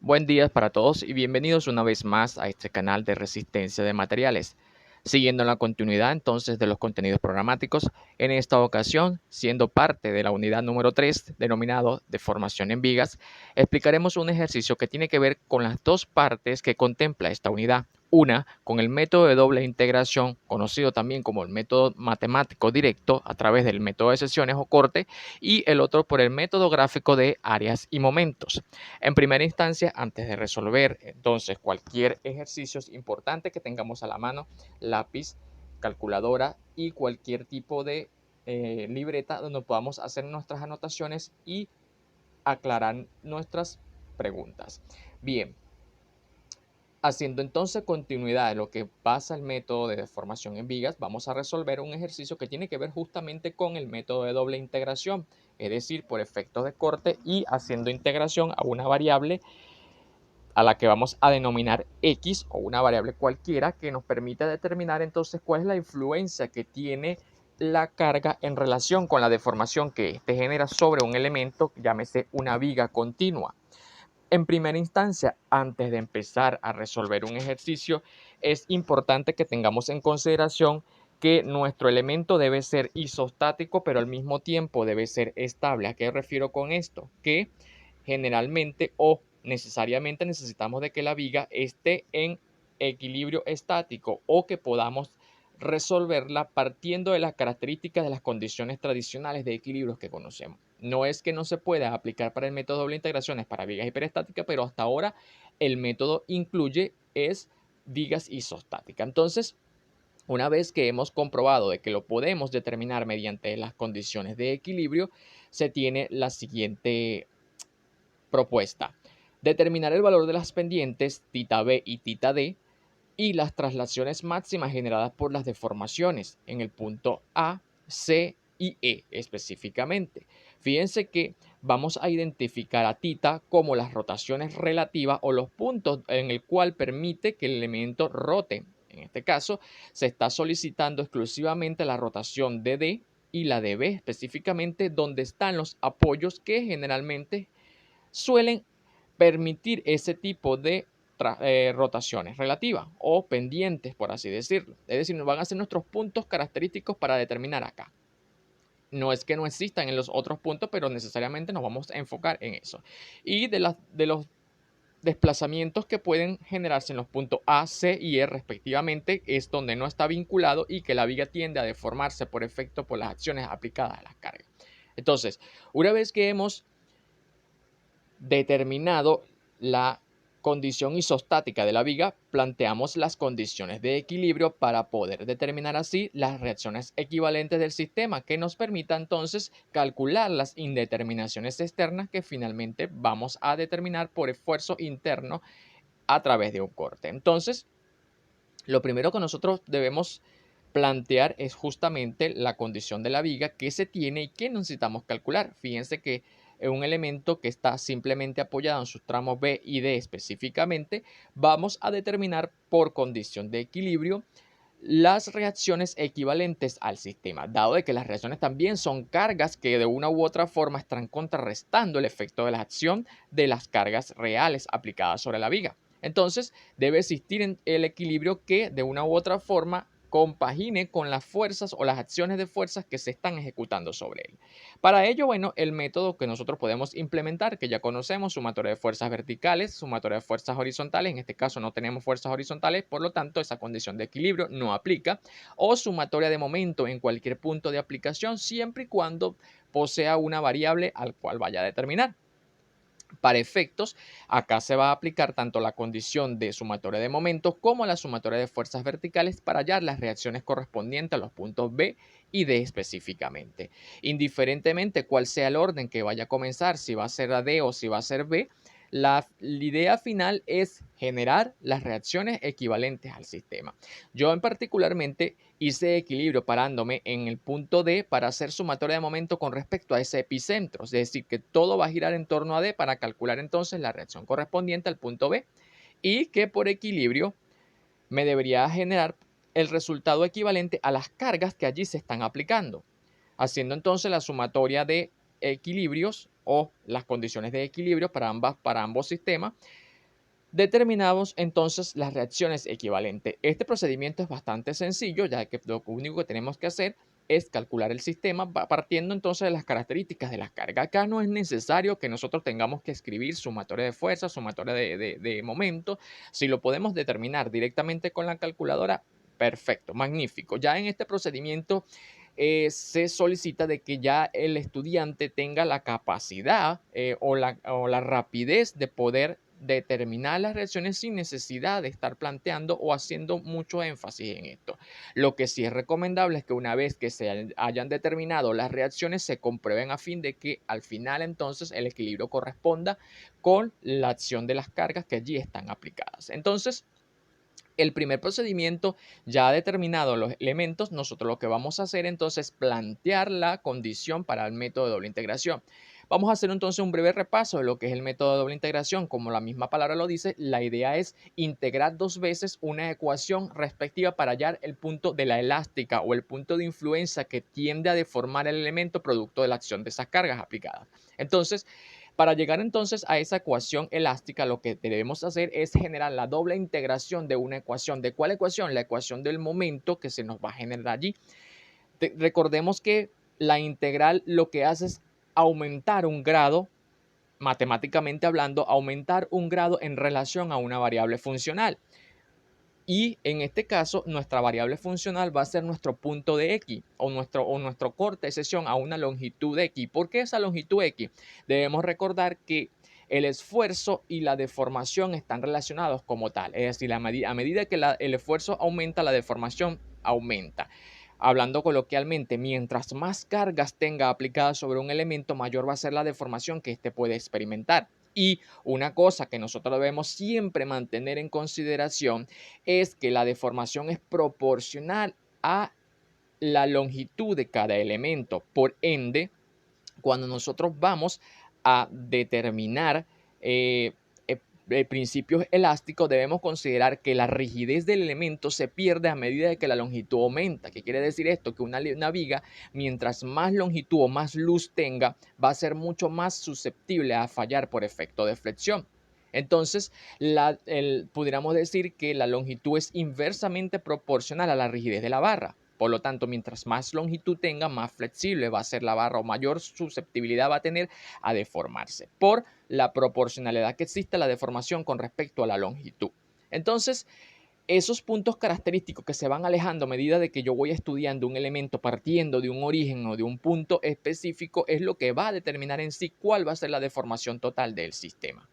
Buen día para todos y bienvenidos una vez más a este canal de resistencia de materiales. Siguiendo la continuidad entonces de los contenidos programáticos, en esta ocasión, siendo parte de la unidad número 3, denominado deformación en vigas, explicaremos un ejercicio que tiene que ver con las dos partes que contempla esta unidad. Una, con el método de doble integración, conocido también como el método matemático directo a través del método de sesiones o corte, y el otro por el método gráfico de áreas y momentos. En primera instancia, antes de resolver entonces cualquier ejercicio, es importante que tengamos a la mano lápiz, calculadora y cualquier tipo de libreta donde podamos hacer nuestras anotaciones y aclarar nuestras preguntas. Bien, haciendo entonces continuidad de lo que pasa el método de deformación en vigas, vamos a resolver un ejercicio que tiene que ver justamente con el método de doble integración, es decir, por efectos de corte y haciendo integración a una variable a la que vamos a denominar X o una variable cualquiera que nos permite determinar entonces cuál es la influencia que tiene la carga en relación con la deformación que éste genera sobre un elemento, llámese una viga continua. En primera instancia, antes de empezar a resolver un ejercicio, es importante que tengamos en consideración que nuestro elemento debe ser isostático, pero al mismo tiempo debe ser estable. ¿A qué refiero con esto? Que generalmente o necesariamente necesitamos de que la viga esté en equilibrio estático o que podamos resolverla partiendo de las características de las condiciones tradicionales de equilibrios que conocemos. No es que no se pueda aplicar para el método doble integraciones para vigas hiperestáticas, pero hasta ahora el método incluye es vigas isostáticas. Entonces, una vez que hemos comprobado de que lo podemos determinar mediante las condiciones de equilibrio, se tiene la siguiente propuesta. Determinar el valor de las pendientes θ b y θ d y las traslaciones máximas generadas por las deformaciones en el punto A, C y E específicamente. Fíjense que vamos a identificar a θ como las rotaciones relativas o los puntos en el cual permite que el elemento rote. En este caso, se está solicitando exclusivamente la rotación de D y la de B, específicamente donde están los apoyos que generalmente suelen permitir ese tipo de rotaciones relativas o pendientes, por así decirlo. Es decir, nos van a ser nuestros puntos característicos para determinar acá. No es que no existan en los otros puntos, pero necesariamente nos vamos a enfocar en eso. Y de los desplazamientos que pueden generarse en los puntos A, C y E respectivamente es donde no está vinculado y que la viga tiende a deformarse por efecto por las acciones aplicadas a las cargas. Entonces, una vez que hemos determinado la condición isostática de la viga, planteamos las condiciones de equilibrio para poder determinar así las reacciones equivalentes del sistema que nos permita entonces calcular las indeterminaciones externas que finalmente vamos a determinar por esfuerzo interno a través de un corte. Entonces, lo primero que nosotros debemos plantear es justamente la condición de la viga que se tiene y que necesitamos calcular. Fíjense que es un elemento que está simplemente apoyado en sus tramos B y D específicamente, vamos a determinar por condición de equilibrio las reacciones equivalentes al sistema, dado de que las reacciones también son cargas que de una u otra forma están contrarrestando el efecto de la acción de las cargas reales aplicadas sobre la viga. Entonces, debe existir el equilibrio que de una u otra forma compagine con las fuerzas o las acciones de fuerzas que se están ejecutando sobre él. Para ello, bueno, el método que nosotros podemos implementar, que ya conocemos, sumatoria de fuerzas verticales, sumatoria de fuerzas horizontales, en este caso no tenemos fuerzas horizontales, por lo tanto esa condición de equilibrio no aplica, o sumatoria de momento en cualquier punto de aplicación, siempre y cuando posea una variable al cual vaya a determinar. Para efectos, acá se va a aplicar tanto la condición de sumatoria de momentos como la sumatoria de fuerzas verticales para hallar las reacciones correspondientes a los puntos B y D específicamente. Indiferentemente cuál sea el orden que vaya a comenzar, si va a ser a D o si va a ser B, la idea final es generar las reacciones equivalentes al sistema. Yo en particularmente hice equilibrio parándome en el punto D para hacer sumatoria de momento con respecto a ese epicentro, es decir, que todo va a girar en torno a D para calcular entonces la reacción correspondiente al punto B y que por equilibrio me debería generar el resultado equivalente a las cargas que allí se están aplicando, haciendo entonces la sumatoria de equilibrios o las condiciones de equilibrio para ambos sistemas determinamos entonces las reacciones equivalentes. Este procedimiento es bastante sencillo, ya que lo único que tenemos que hacer es calcular el sistema partiendo entonces de las características de la carga. Acá no es necesario que nosotros tengamos que escribir sumatoria de fuerza, sumatoria de momento. Si lo podemos determinar directamente con la calculadora, perfecto, magnífico. Ya en este procedimiento se solicita de que ya el estudiante tenga la capacidad o la rapidez de poder determinar las reacciones sin necesidad de estar planteando o haciendo mucho énfasis en esto. Lo que sí es recomendable es que una vez que se hayan determinado las reacciones se comprueben a fin de que al final entonces el equilibrio corresponda con la acción de las cargas que allí están aplicadas. Entonces, el primer procedimiento, ya determinados los elementos, nosotros lo que vamos a hacer entonces es plantear la condición para el método de doble integración. Vamos a hacer entonces un breve repaso de lo que es el método de doble integración. Como la misma palabra lo dice, la idea es integrar dos veces una ecuación respectiva para hallar el punto de la elástica o el punto de influencia que tiende a deformar el elemento producto de la acción de esas cargas aplicadas. Entonces, para llegar entonces a esa ecuación elástica, lo que debemos hacer es generar la doble integración de una ecuación. ¿De cuál ecuación? La ecuación del momento que se nos va a generar allí. Recordemos que la integral lo que hace es aumentar un grado, matemáticamente hablando, aumentar un grado en relación a una variable funcional. Y en este caso, nuestra variable funcional va a ser nuestro punto de X o nuestro corte de sección a una longitud de X. ¿Por qué esa longitud X? Debemos recordar que el esfuerzo y la deformación están relacionados como tal. Es decir, a medida que el esfuerzo aumenta, la deformación aumenta. Hablando coloquialmente, mientras más cargas tenga aplicadas sobre un elemento, mayor va a ser la deformación que éste puede experimentar. Y una cosa que nosotros debemos siempre mantener en consideración es que la deformación es proporcional a la longitud de cada elemento. Por ende, cuando nosotros vamos a determinar principios elásticos, debemos considerar que la rigidez del elemento se pierde a medida de que la longitud aumenta. ¿Qué quiere decir esto? Que una viga, mientras más longitud o más luz tenga, va a ser mucho más susceptible a fallar por efecto de flexión. Entonces, pudiéramos decir que la longitud es inversamente proporcional a la rigidez de la barra. Por lo tanto, mientras más longitud tenga, más flexible va a ser la barra o mayor susceptibilidad va a tener a deformarse por la proporcionalidad que existe a la deformación con respecto a la longitud. Entonces, esos puntos característicos que se van alejando a medida de que yo voy estudiando un elemento partiendo de un origen o de un punto específico es lo que va a determinar en sí cuál va a ser la deformación total del sistema.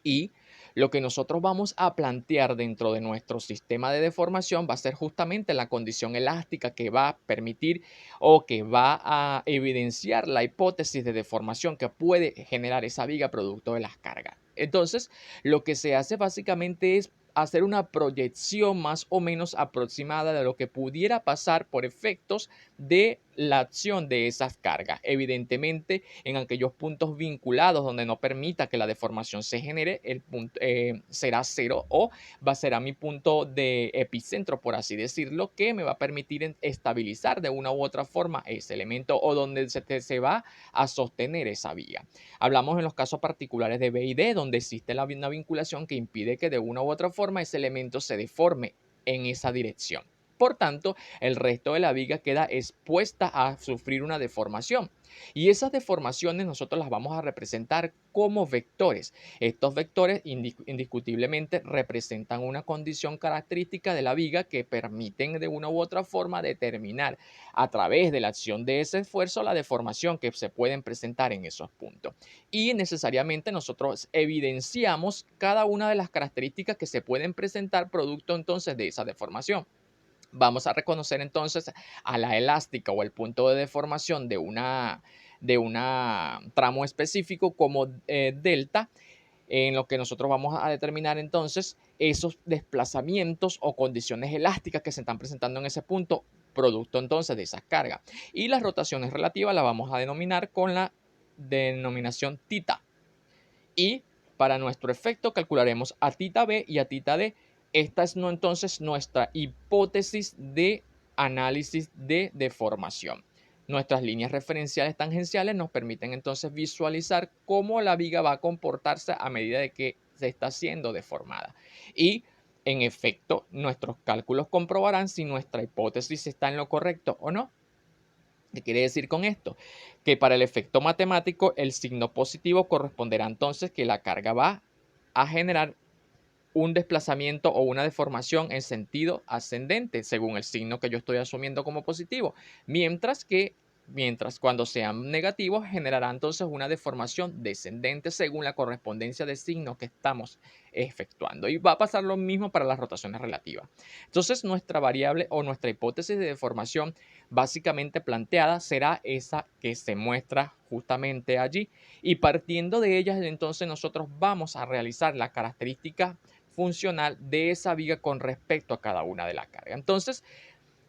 Y lo que nosotros vamos a plantear dentro de nuestro sistema de deformación va a ser justamente la condición elástica que va a permitir o que va a evidenciar la hipótesis de deformación que puede generar esa viga producto de las cargas. Entonces, lo que se hace básicamente es hacer una proyección más o menos aproximada de lo que pudiera pasar por efectos de la acción de esas cargas. Evidentemente, en aquellos puntos vinculados donde no permita que la deformación se genere, el punto será cero o va a ser a mi punto de epicentro, por así decirlo, que me va a permitir estabilizar de una u otra forma ese elemento o donde se va a sostener esa vía. Hablamos en los casos particulares de B y D, donde existe una vinculación que impide que de una u otra forma ese elemento se deforme en esa dirección. Por tanto, el resto de la viga queda expuesta a sufrir una deformación. Y esas deformaciones nosotros las vamos a representar como vectores. Estos vectores indiscutiblemente representan una condición característica de la viga que permiten de una u otra forma determinar a través de la acción de ese esfuerzo la deformación que se pueden presentar en esos puntos. Y necesariamente nosotros evidenciamos cada una de las características que se pueden presentar producto entonces de esa deformación. Vamos a reconocer entonces a la elástica o el punto de deformación de una tramo específico como delta, en lo que nosotros vamos a determinar entonces esos desplazamientos o condiciones elásticas que se están presentando en ese punto, producto entonces de esas cargas. Y las rotaciones relativas las vamos a denominar con la denominación tita. Y para nuestro efecto calcularemos a tita B y a tita D. Esta es entonces nuestra hipótesis de análisis de deformación. Nuestras líneas referenciales tangenciales nos permiten entonces visualizar cómo la viga va a comportarse a medida de que se está siendo deformada. Y en efecto, nuestros cálculos comprobarán si nuestra hipótesis está en lo correcto o no. ¿Qué quiere decir con esto? Que para el efecto matemático, el signo positivo corresponderá entonces que la carga va a generar un desplazamiento o una deformación en sentido ascendente, según el signo que yo estoy asumiendo como positivo, mientras cuando sean negativos generará entonces una deformación descendente según la correspondencia de signos que estamos efectuando. Y va a pasar lo mismo para las rotaciones relativas. Entonces, nuestra variable o nuestra hipótesis de deformación básicamente planteada será esa que se muestra justamente allí. Y partiendo de ellas, entonces nosotros vamos a realizar la característica funcional de esa viga con respecto a cada una de las cargas. Entonces,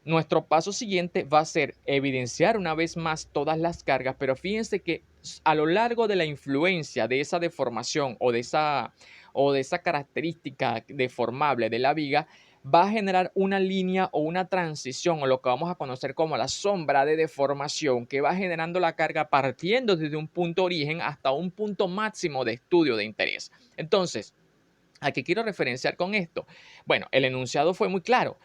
nuestro paso siguiente va a ser evidenciar una vez más todas las cargas, pero fíjense que a lo largo de la influencia de esa deformación o de esa característica deformable de la viga, va a generar una línea o una transición o lo que vamos a conocer como la sombra de deformación que va generando la carga partiendo desde un punto origen hasta un punto máximo de estudio de interés. Entonces, ¿a qué quiero referenciar con esto? Bueno, el enunciado fue muy claro.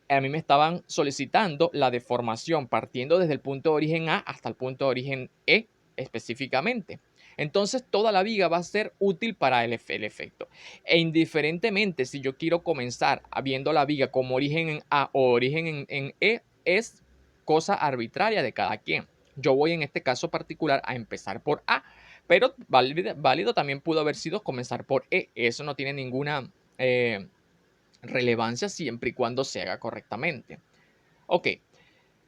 A mí me estaban solicitando la deformación partiendo desde el punto de origen A hasta el punto de origen E específicamente. Entonces, toda la viga va a ser útil para el efecto. E indiferentemente si yo quiero comenzar viendo la viga como origen en A o origen en E, es cosa arbitraria de cada quien. Yo voy en este caso particular a empezar por A, pero válido también pudo haber sido comenzar por E. Eso no tiene ninguna relevancia siempre y cuando se haga correctamente. Ok,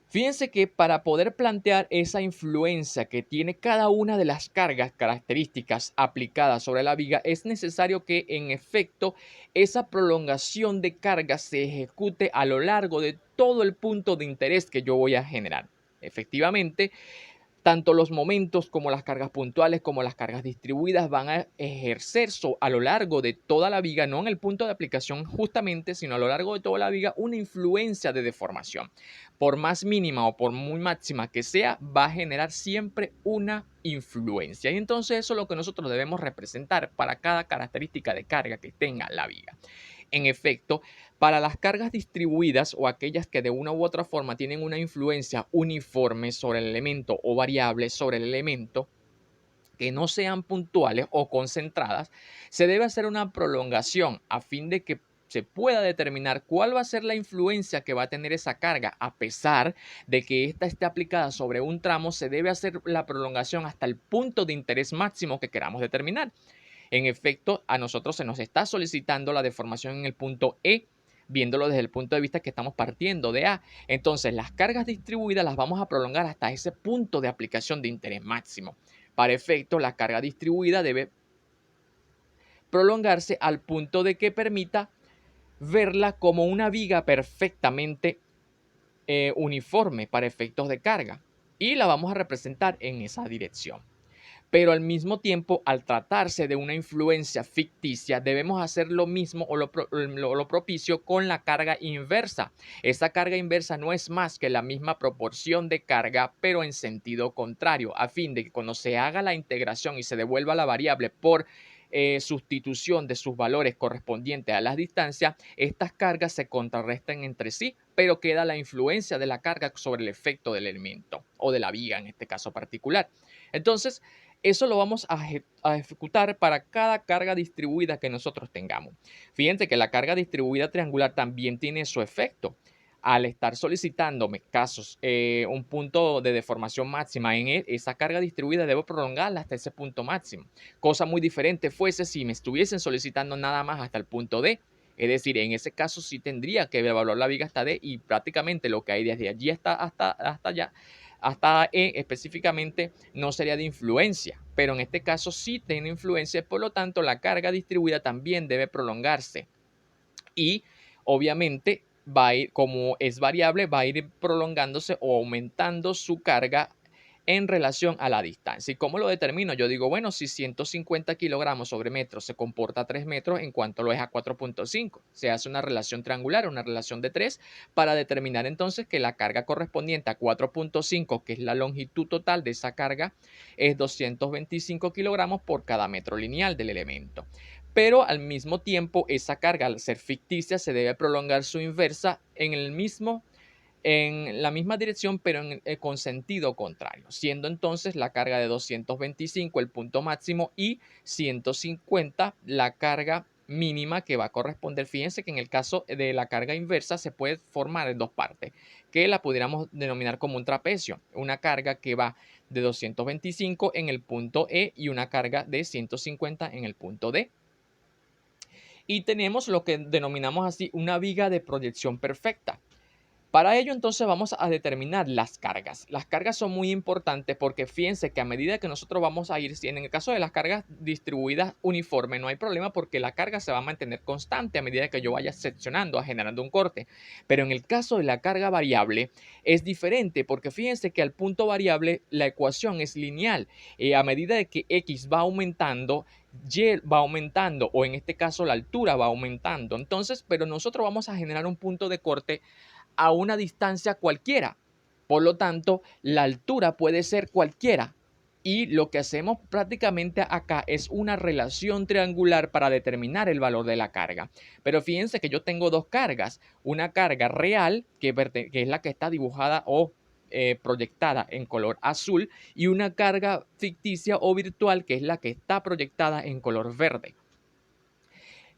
fíjense que para poder plantear esa influencia que tiene cada una de las características aplicadas sobre la viga, es necesario que en efecto esa prolongación de carga se ejecute a lo largo de todo el punto de interés que yo voy a generar. Efectivamente, tanto los momentos como las cargas puntuales como las cargas distribuidas van a ejercer a lo largo de toda la viga, no en el punto de aplicación justamente, sino a lo largo de toda la viga, una influencia de deformación. Por más mínima o por muy máxima que sea, va a generar siempre una influencia. Y entonces eso es lo que nosotros debemos representar para cada característica de carga que tenga la viga. En efecto, para las cargas distribuidas o aquellas que de una u otra forma tienen una influencia uniforme sobre el elemento o variable sobre el elemento, que no sean puntuales o concentradas, se debe hacer una prolongación a fin de que se pueda determinar cuál va a ser la influencia que va a tener esa carga. A pesar de que ésta esté aplicada sobre un tramo, se debe hacer la prolongación hasta el punto de interés máximo que queramos determinar. En efecto, a nosotros se nos está solicitando la deformación en el punto E, viéndolo desde el punto de vista que estamos partiendo de A. Entonces, las cargas distribuidas las vamos a prolongar hasta ese punto de aplicación de interés máximo. Para efecto, la carga distribuida debe prolongarse al punto de que permita verla como una viga perfectamente uniforme para efectos de carga. Y la vamos a representar en esa dirección. Pero al mismo tiempo, al tratarse de una influencia ficticia, debemos hacer lo mismo o lo propicio con la carga inversa. Esa carga inversa no es más que la misma proporción de carga, pero en sentido contrario, a fin de que cuando se haga la integración y se devuelva la variable por sustitución de sus valores correspondientes a las distancias, estas cargas se contrarrestan entre sí, pero queda la influencia de la carga sobre el efecto del elemento o de la viga en este caso particular. Entonces, eso lo vamos a ejecutar para cada carga distribuida que nosotros tengamos. Fíjense que la carga distribuida triangular también tiene su efecto. Al estar solicitándome un punto de deformación máxima en esa carga distribuida, debo prolongarla hasta ese punto máximo. Cosa muy diferente fuese si me estuviesen solicitando nada más hasta el punto D. Es decir, en ese caso sí tendría que evaluar la viga hasta D y prácticamente lo que hay desde allí hasta allá, hasta E específicamente, no sería de influencia, pero en este caso sí tiene influencia, por lo tanto la carga distribuida también debe prolongarse y obviamente va a ir, como es variable, va a ir prolongándose o aumentando su carga en relación a la distancia. ¿Y cómo lo determino? Yo digo, bueno, si 150 kilogramos sobre metro se comporta a 3 metros, en cuanto lo es a 4.5. Se hace una relación triangular, una relación de 3, para determinar entonces que la carga correspondiente a 4.5, que es la longitud total de esa carga, es 225 kilogramos por cada metro lineal del elemento. pero al mismo tiempo esa carga, al ser ficticia, se debe prolongar su inversa en la misma dirección, pero con sentido contrario, siendo entonces la carga de 225 el punto máximo y 150 la carga mínima que va a corresponder. Fíjense que en el caso de la carga inversa se puede formar en dos partes, que la pudiéramos denominar como un trapecio, una carga que va de 225 en el punto E y una carga de 150 en el punto D. Y tenemos lo que denominamos así una viga de proyección perfecta. Para ello, entonces, vamos a determinar las cargas. Las cargas son muy importantes porque fíjense que a medida que nosotros vamos a ir, si en el caso de las cargas distribuidas uniforme, no hay problema porque la carga se va a mantener constante a medida que yo vaya seccionando, generando un corte. Pero en el caso de la carga variable es diferente porque fíjense que al punto variable la ecuación es lineal. A medida de que X va aumentando, Y va aumentando, o en este caso la altura va aumentando. Entonces, pero nosotros vamos a generar un punto de corte a una distancia cualquiera. Por lo tanto, la altura puede ser cualquiera. Y lo que hacemos prácticamente acá es una relación triangular para determinar el valor de la carga. Pero fíjense que yo tengo dos cargas. Una carga real, que es la que está dibujada o proyectada en color azul, y una carga ficticia o virtual, que es la que está proyectada en color verde.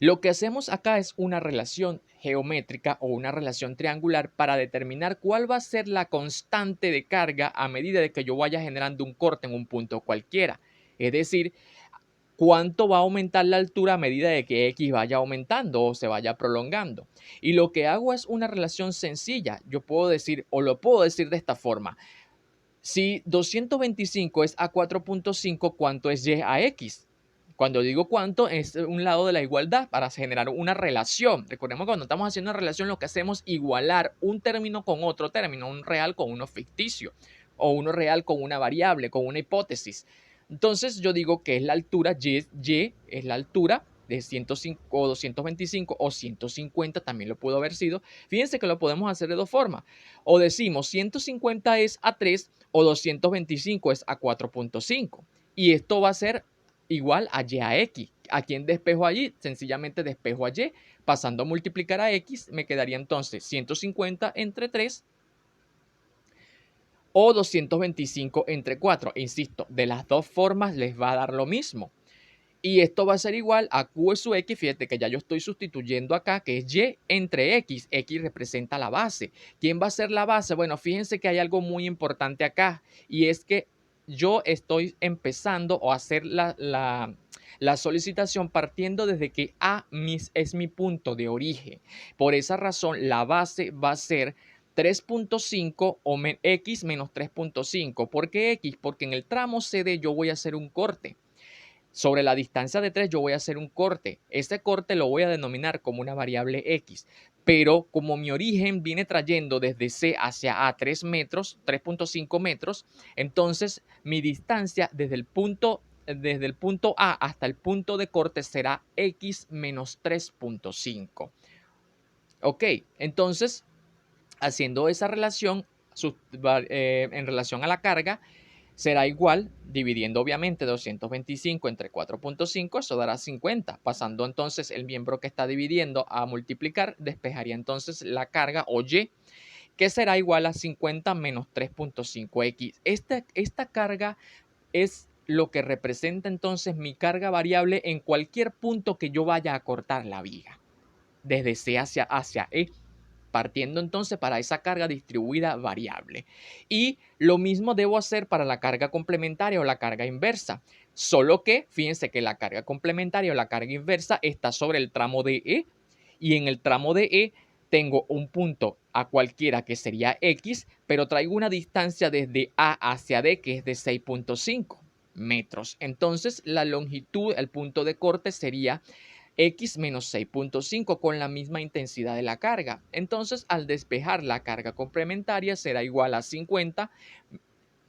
Lo que hacemos acá es una relación geométrica o una relación triangular para determinar cuál va a ser la constante de carga a medida de que yo vaya generando un corte en un punto cualquiera. Es decir, cuánto va a aumentar la altura a medida de que X vaya aumentando o se vaya prolongando. Y lo que hago es una relación sencilla. Yo puedo decir, o lo puedo decir de esta forma. Si 225 es a 4.5, ¿cuánto es Y a X? Cuando digo cuánto, es un lado de la igualdad para generar una relación. Recordemos que cuando estamos haciendo una relación, lo que hacemos es igualar un término con otro término, un real con uno ficticio, o uno real con una variable, con una hipótesis. Entonces yo digo que es la altura, Y es la altura de 105 o 225 o 150, también lo pudo haber sido. Fíjense que lo podemos hacer de dos formas. O decimos 150 es a 3 o 225 es a 4.5. Y esto va a ser igual a Y a X. ¿A quién despejo allí? Sencillamente despejo a Y. Pasando a multiplicar a X, me quedaría entonces 150 entre 3 o 225 entre 4. Insisto, de las dos formas les va a dar lo mismo. Y esto va a ser igual a Q sub X. Fíjate que ya yo estoy sustituyendo acá, que es Y entre X. X representa la base. ¿Quién va a ser la base? Bueno, fíjense que hay algo muy importante acá. Y es que yo estoy empezando a hacer la solicitación partiendo desde que A es mi punto de origen. Por esa razón, la base va a ser 3.5 o X menos 3.5. ¿Por qué X? Porque en el tramo CD yo voy a hacer un corte. Sobre la distancia de 3 yo voy a hacer un corte. Este corte lo voy a denominar como una variable X. Pero como mi origen viene trayendo desde C hacia A 3 metros, 3.5 metros, entonces mi distancia desde el punto A hasta el punto de corte será X menos 3.5. Ok, entonces haciendo esa relación en relación a la carga, será igual, dividiendo obviamente 225 entre 4.5, eso dará 50. Pasando entonces el miembro que está dividiendo a multiplicar, despejaría entonces la carga o Y, que será igual a 50 menos 3.5x. Esta carga es lo que representa entonces mi carga variable en cualquier punto que yo vaya a cortar la viga, desde C hacia E, partiendo entonces para esa carga distribuida variable. Y lo mismo debo hacer para la carga complementaria o la carga inversa. Solo que, fíjense que la carga complementaria o la carga inversa está sobre el tramo de E. Y en el tramo de E tengo un punto a cualquiera que sería X, pero traigo una distancia desde A hacia D que es de 6.5 metros. Entonces la longitud, el punto de corte sería X menos 6.5 con la misma intensidad de la carga. Entonces, al despejar la carga complementaria será igual a 50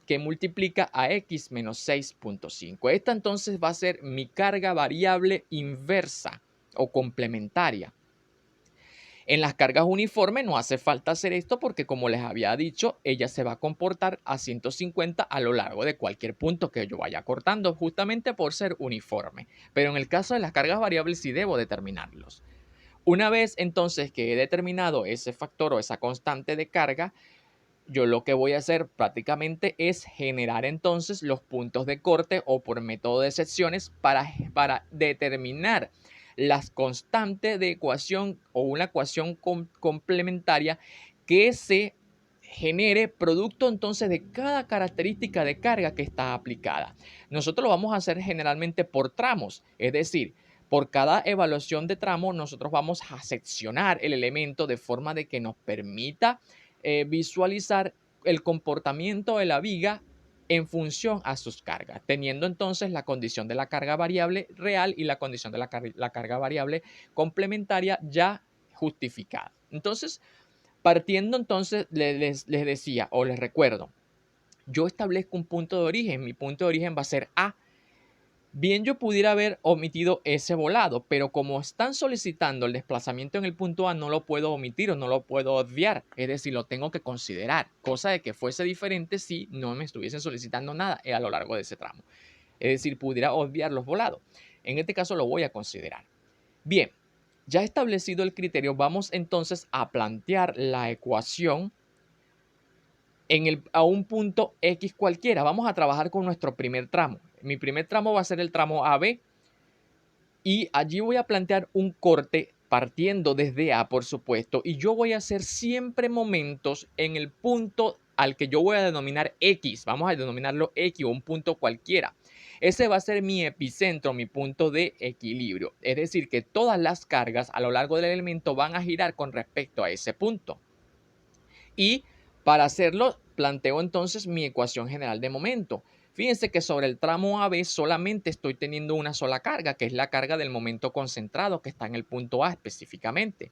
que multiplica a X menos 6.5. Esta entonces va a ser mi carga variable inversa o complementaria. En las cargas uniformes no hace falta hacer esto porque, como les había dicho, ella se va a comportar a 150 a lo largo de cualquier punto que yo vaya cortando, justamente por ser uniforme. Pero en el caso de las cargas variables sí debo determinarlos. Una vez entonces que he determinado ese factor o esa constante de carga, yo lo que voy a hacer prácticamente es generar entonces los puntos de corte o por método de secciones para determinar las constantes de ecuación o una ecuación complementaria que se genere producto entonces de cada característica de carga que está aplicada. Nosotros lo vamos a hacer generalmente por tramos, es decir, por cada evaluación de tramo nosotros vamos a seccionar el elemento de forma de que nos permita visualizar el comportamiento de la viga en función a sus cargas, teniendo entonces la condición de la carga variable real y la condición de la carga variable complementaria ya justificada. Entonces, partiendo entonces, les decía o les recuerdo, yo establezco un punto de origen, mi punto de origen va a ser A. Bien, yo pudiera haber omitido ese volado, pero como están solicitando el desplazamiento en el punto A, no lo puedo omitir o no lo puedo obviar, es decir, lo tengo que considerar, cosa de que fuese diferente si no me estuviesen solicitando nada a lo largo de ese tramo. Es decir, pudiera obviar los volados. En este caso lo voy a considerar. Bien, ya establecido el criterio, vamos entonces a plantear la ecuación a un punto X cualquiera. Vamos a trabajar con nuestro primer tramo. Mi primer tramo va a ser el tramo AB y allí voy a plantear un corte partiendo desde A, por supuesto, y yo voy a hacer siempre momentos en el punto al que yo voy a denominar X. Vamos a denominarlo X o un punto cualquiera. Ese va a ser mi epicentro, mi punto de equilibrio. Es decir, que todas las cargas a lo largo del elemento van a girar con respecto a ese punto. Y para hacerlo, planteo entonces mi ecuación general de momento. Fíjense que sobre el tramo AB solamente estoy teniendo una sola carga, que es la carga del momento concentrado que está en el punto A específicamente,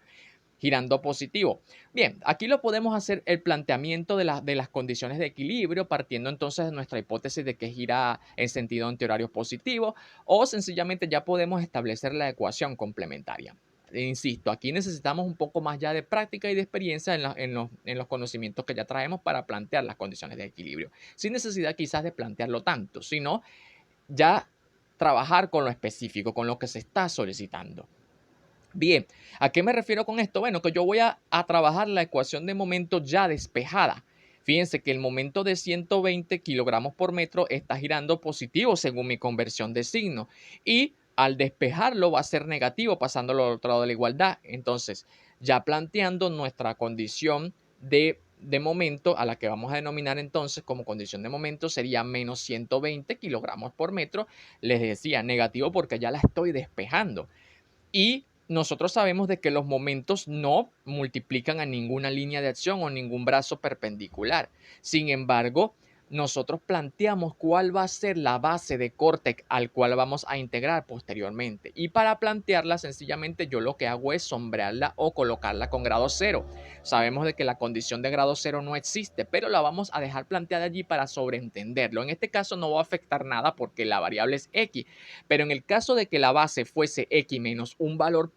girando positivo. Bien, aquí lo podemos hacer el planteamiento de las condiciones de equilibrio, partiendo entonces de nuestra hipótesis de que gira en sentido antihorario positivo, o sencillamente ya podemos establecer la ecuación complementaria. Insisto, aquí necesitamos un poco más ya de práctica y de experiencia en los conocimientos que ya traemos para plantear las condiciones de equilibrio, sin necesidad quizás de plantearlo tanto, sino ya trabajar con lo específico, con lo que se está solicitando. Bien, ¿a qué me refiero con esto? Bueno, que yo voy a trabajar la ecuación de momento ya despejada. Fíjense que el momento de 120 kilogramos por metro está girando positivo según mi conversión de signo. Y al despejarlo va a ser negativo pasándolo al otro lado de la igualdad. Entonces, ya planteando nuestra condición de momento, a la que vamos a denominar entonces como condición de momento, sería menos 120 kilogramos por metro. Les decía negativo porque ya la estoy despejando. Y nosotros sabemos de que los momentos no multiplican a ninguna línea de acción o ningún brazo perpendicular. Sin embargo, nosotros planteamos cuál va a ser la base de corte al cual vamos a integrar posteriormente. Y para plantearla, sencillamente yo lo que hago es sombrearla o colocarla con grado cero. Sabemos de que la condición de grado cero no existe, pero la vamos a dejar planteada allí para sobreentenderlo. En este caso no va a afectar nada porque la variable es X, pero en el caso de que la base fuese X menos un valor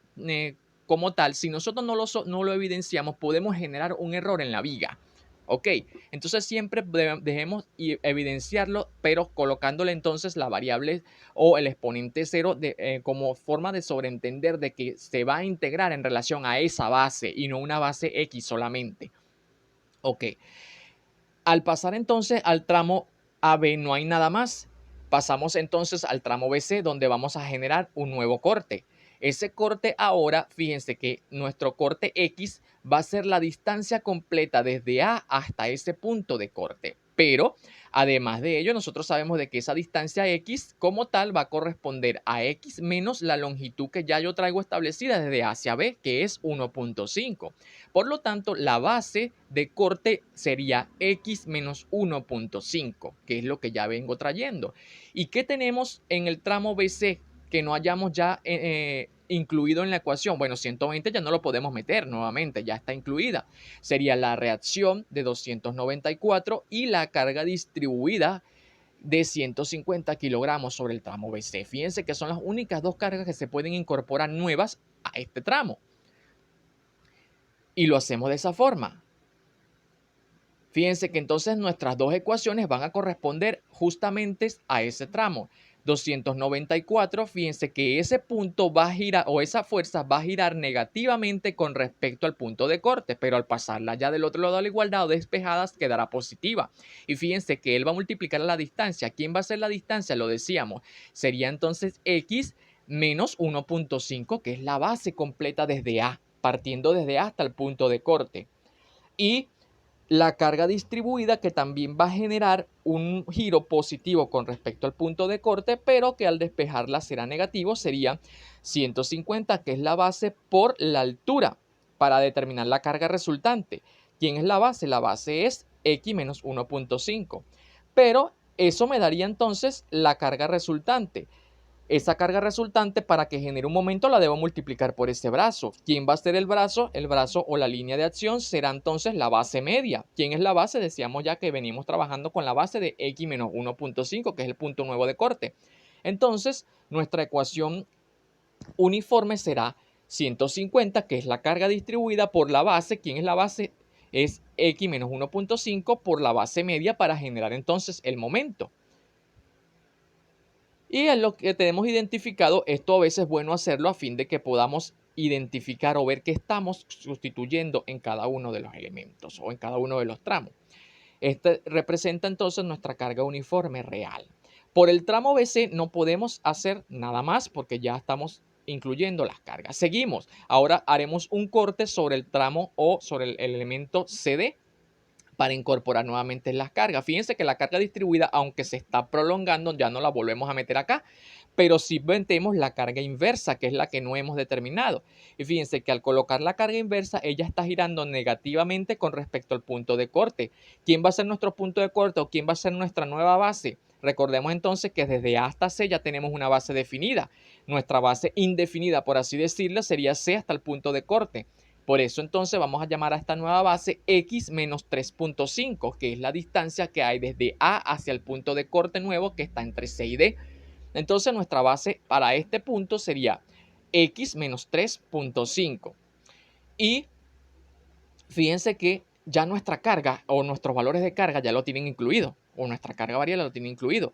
como tal, si nosotros no lo evidenciamos, podemos generar un error en la viga. Ok, entonces siempre dejemos evidenciarlo, pero colocándole entonces la variable o el exponente cero como forma de sobreentender de que se va a integrar en relación a esa base y no una base X solamente. Ok, al pasar entonces al tramo AB no hay nada más. Pasamos entonces al tramo BC donde vamos a generar un nuevo corte. Ese corte ahora, fíjense que nuestro corte X va a ser la distancia completa desde A hasta ese punto de corte. Pero además de ello, nosotros sabemos de que esa distancia X como tal va a corresponder a X menos la longitud que ya yo traigo establecida desde A hacia B, que es 1.5. Por lo tanto, la base de corte sería X menos 1.5, que es lo que ya vengo trayendo. ¿Y qué tenemos en el tramo BC que no hayamos ya incluido en la ecuación? Bueno, 120 ya no lo podemos meter nuevamente, ya está incluida. Sería la reacción de 294 y la carga distribuida de 150 kilogramos sobre el tramo BC. Fíjense que son las únicas dos cargas que se pueden incorporar nuevas a este tramo. Y lo hacemos de esa forma. Fíjense que entonces nuestras dos ecuaciones van a corresponder justamente a ese tramo. 294, fíjense que ese punto va a girar, o esa fuerza va a girar negativamente con respecto al punto de corte, pero al pasarla ya del otro lado a la igualdad o despejadas quedará positiva. Y fíjense que él va a multiplicar la distancia. ¿Quién va a ser la distancia? Lo decíamos. Sería entonces x menos 1.5, que es la base completa desde A, partiendo desde A hasta el punto de corte. Y la carga distribuida, que también va a generar un giro positivo con respecto al punto de corte, pero que al despejarla será negativo, sería 150, que es la base por la altura, para determinar la carga resultante. ¿Quién es la base? La base es x menos 1.5, pero eso me daría entonces la carga resultante. Esa carga resultante, para que genere un momento, la debo multiplicar por ese brazo. ¿Quién va a ser el brazo? El brazo o la línea de acción será entonces la base media. ¿Quién es la base? Decíamos ya que venimos trabajando con la base de x menos 1.5, que es el punto nuevo de corte. Entonces, nuestra ecuación uniforme será 150, que es la carga distribuida por la base. ¿Quién es la base? Es x menos 1.5 por la base media, para generar entonces el momento. Y en lo que tenemos identificado, esto a veces es bueno hacerlo a fin de que podamos identificar o ver qué estamos sustituyendo en cada uno de los elementos o en cada uno de los tramos. Este representa entonces nuestra carga uniforme real. Por el tramo BC no podemos hacer nada más porque ya estamos incluyendo las cargas. Seguimos. Ahora haremos un corte sobre el tramo o sobre el elemento CD para incorporar nuevamente las cargas. Fíjense que la carga distribuida, aunque se está prolongando, ya no la volvemos a meter acá, pero sí metemos la carga inversa, que es la que no hemos determinado. Y fíjense que al colocar la carga inversa, ella está girando negativamente con respecto al punto de corte. ¿Quién va a ser nuestro punto de corte o quién va a ser nuestra nueva base? Recordemos entonces que desde A hasta C ya tenemos una base definida. Nuestra base indefinida, por así decirlo, sería C hasta el punto de corte. Por eso entonces vamos a llamar a esta nueva base x menos 3.5, que es la distancia que hay desde A hacia el punto de corte nuevo, que está entre C y D. Entonces nuestra base para este punto sería x menos 3.5. Y fíjense que ya nuestra carga o nuestros valores de carga ya lo tienen incluido, o nuestra carga variable lo tiene incluido.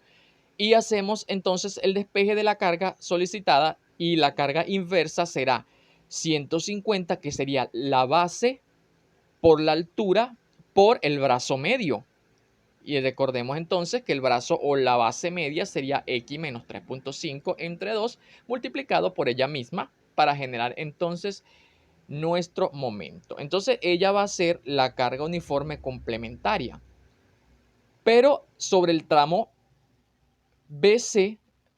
Y hacemos entonces el despeje de la carga solicitada, y la carga inversa será 150, que sería la base por la altura por el brazo medio. Y recordemos entonces que el brazo o la base media sería x menos 3.5 entre 2 multiplicado por ella misma, para generar entonces nuestro momento. Entonces ella va a ser la carga uniforme complementaria. Pero sobre el tramo BC,